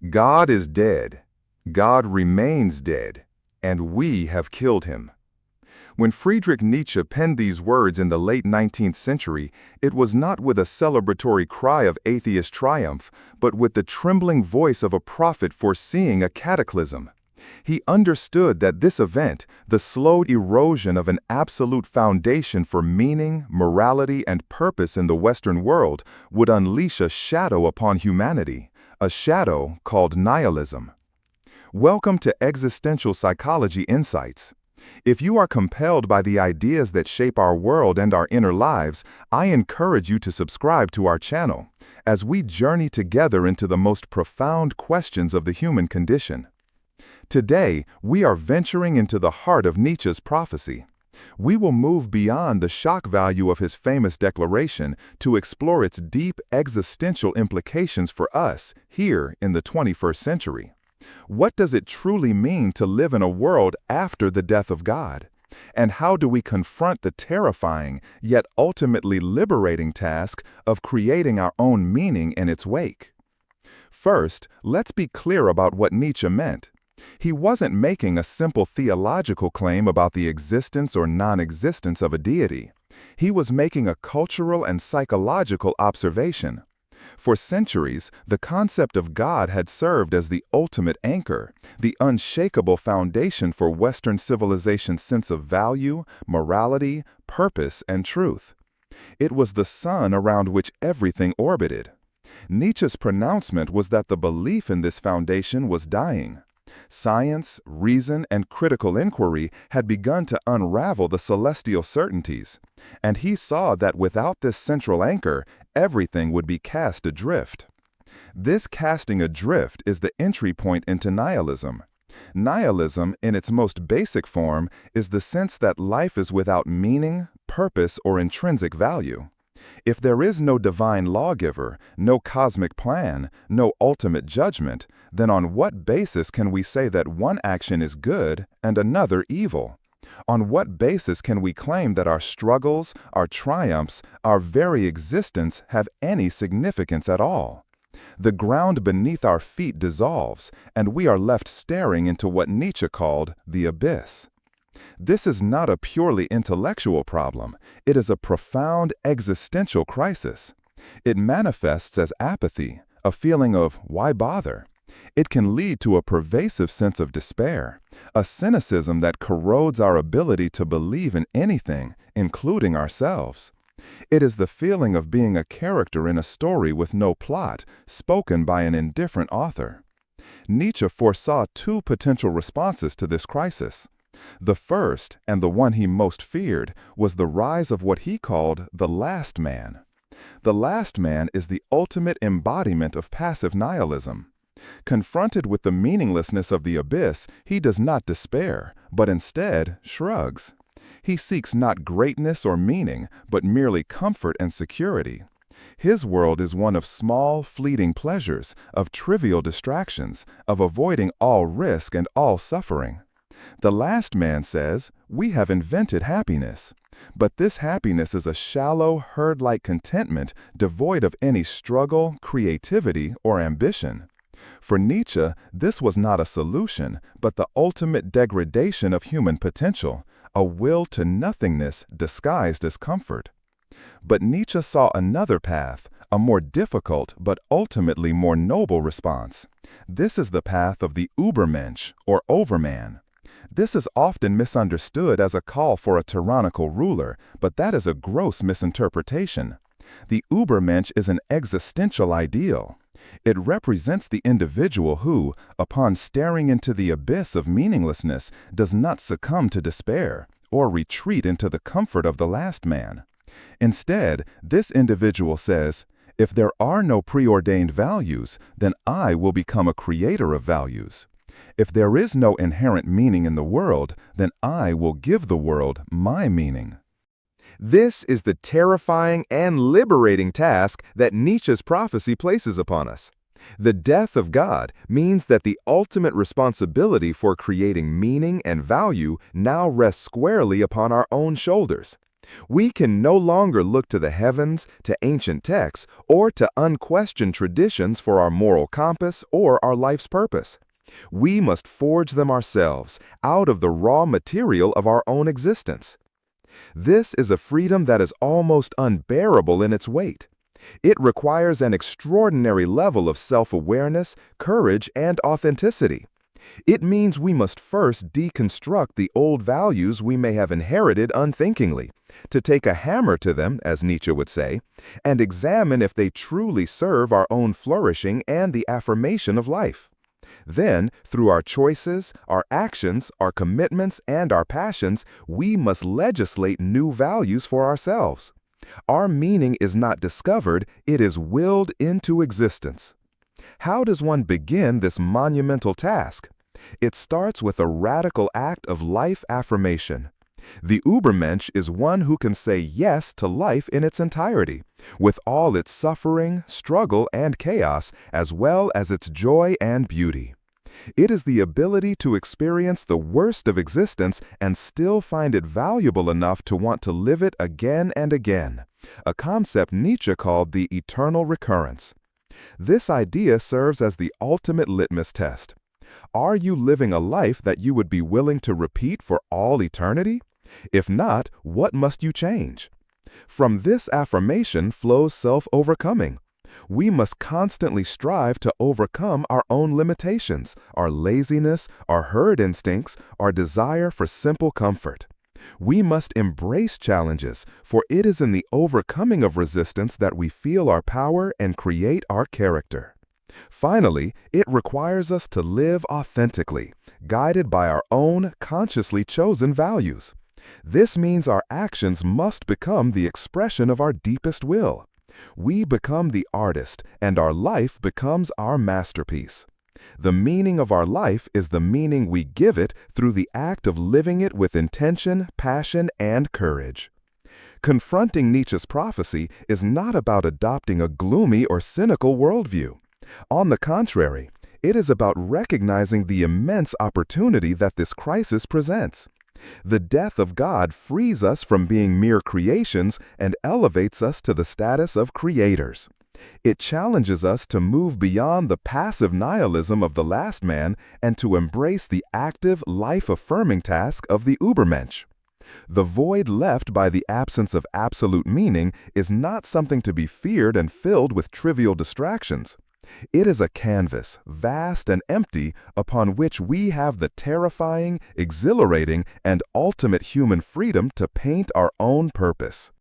God is dead. God remains dead, and we have killed him. When Friedrich Nietzsche penned these words in the late 19th century, it was not with a celebratory cry of atheist triumph, but with the trembling voice of a prophet foreseeing a cataclysm. He understood that this event, the slow erosion of an absolute foundation for meaning, morality, and purpose in the Western world, would unleash a shadow upon humanity, a shadow called nihilism. Welcome to Existential Psychology Insights. If you are compelled by the ideas that shape our world and our inner lives, I encourage you to subscribe to our channel as we journey together into the most profound questions of the human condition. Today, we are venturing into the heart of Nietzsche's prophecy. We will move beyond the shock value of his famous declaration to explore its deep existential implications for us here in the 21st century. What does it truly mean to live in a world after the death of God? And how do we confront the terrifying, yet ultimately liberating task of creating our own meaning in its wake? First, let's be clear about what Nietzsche meant. He wasn't making a simple theological claim about the existence or non-existence of a deity. He was making a cultural and psychological observation. For centuries, the concept of God had served as the ultimate anchor, the unshakable foundation for Western civilization's sense of value, morality, purpose, and truth. It was the sun around which everything orbited. Nietzsche's pronouncement was that the belief in this foundation was dying. Science, reason, and critical inquiry had begun to unravel the celestial certainties, and he saw that without this central anchor, everything would be cast adrift. This casting adrift is the entry point into nihilism. Nihilism, in its most basic form, is the sense that life is without meaning, purpose, or intrinsic value. If there is no divine lawgiver, no cosmic plan, no ultimate judgment, then on what basis can we say that one action is good and another evil? On what basis can we claim that our struggles, our triumphs, our very existence have any significance at all? The ground beneath our feet dissolves, and we are left staring into what Nietzsche called the abyss. This is not a purely intellectual problem. It is a profound existential crisis. It manifests as apathy, a feeling of why bother? It can lead to a pervasive sense of despair, a cynicism that corrodes our ability to believe in anything, including ourselves. It is the feeling of being a character in a story with no plot, spoken by an indifferent author. Nietzsche foresaw two potential responses to this crisis. The first, and the one he most feared, was the rise of what he called the last man. The last man is the ultimate embodiment of passive nihilism. Confronted with the meaninglessness of the abyss, he does not despair, but instead shrugs. He seeks not greatness or meaning, but merely comfort and security. His world is one of small, fleeting pleasures, of trivial distractions, of avoiding all risk and all suffering. The last man says, we have invented happiness. But this happiness is a shallow, herd-like contentment devoid of any struggle, creativity, or ambition. For Nietzsche, this was not a solution, but the ultimate degradation of human potential, a will to nothingness disguised as comfort. But Nietzsche saw another path, a more difficult but ultimately more noble response. This is the path of the Übermensch, or overman. This is often misunderstood as a call for a tyrannical ruler, but that is a gross misinterpretation. The Übermensch is an existential ideal. It represents the individual who, upon staring into the abyss of meaninglessness, does not succumb to despair or retreat into the comfort of the last man. Instead, this individual says, if there are no preordained values, then I will become a creator of values. If there is no inherent meaning in the world, then I will give the world my meaning. This is the terrifying and liberating task that Nietzsche's prophecy places upon us. The death of God means that the ultimate responsibility for creating meaning and value now rests squarely upon our own shoulders. We can no longer look to the heavens, to ancient texts, or to unquestioned traditions for our moral compass or our life's purpose. We must forge them ourselves, out of the raw material of our own existence. This is a freedom that is almost unbearable in its weight. It requires an extraordinary level of self-awareness, courage, and authenticity. It means we must first deconstruct the old values we may have inherited unthinkingly, to take a hammer to them, as Nietzsche would say, and examine if they truly serve our own flourishing and the affirmation of life. Then, through our choices, our actions, our commitments, and our passions, we must legislate new values for ourselves. Our meaning is not discovered, it is willed into existence. How does one begin this monumental task? It starts with a radical act of life affirmation. The Übermensch is one who can say yes to life in its entirety, with all its suffering, struggle, and chaos, as well as its joy and beauty. It is the ability to experience the worst of existence and still find it valuable enough to want to live it again and again, a concept Nietzsche called the eternal recurrence. This idea serves as the ultimate litmus test. Are you living a life that you would be willing to repeat for all eternity? If not, what must you change? From this affirmation flows self-overcoming. We must constantly strive to overcome our own limitations, our laziness, our herd instincts, our desire for simple comfort. We must embrace challenges, for it is in the overcoming of resistance that we feel our power and create our character. Finally, it requires us to live authentically, guided by our own consciously chosen values. This means our actions must become the expression of our deepest will. We become the artist, and our life becomes our masterpiece. The meaning of our life is the meaning we give it through the act of living it with intention, passion, and courage. Confronting Nietzsche's prophecy is not about adopting a gloomy or cynical worldview. On the contrary, it is about recognizing the immense opportunity that this crisis presents. The death of God frees us from being mere creations and elevates us to the status of creators. It challenges us to move beyond the passive nihilism of the last man and to embrace the active, life-affirming task of the Übermensch. The void left by the absence of absolute meaning is not something to be feared and filled with trivial distractions. It is a canvas, vast and empty, upon which we have the terrifying, exhilarating, and ultimate human freedom to paint our own purpose.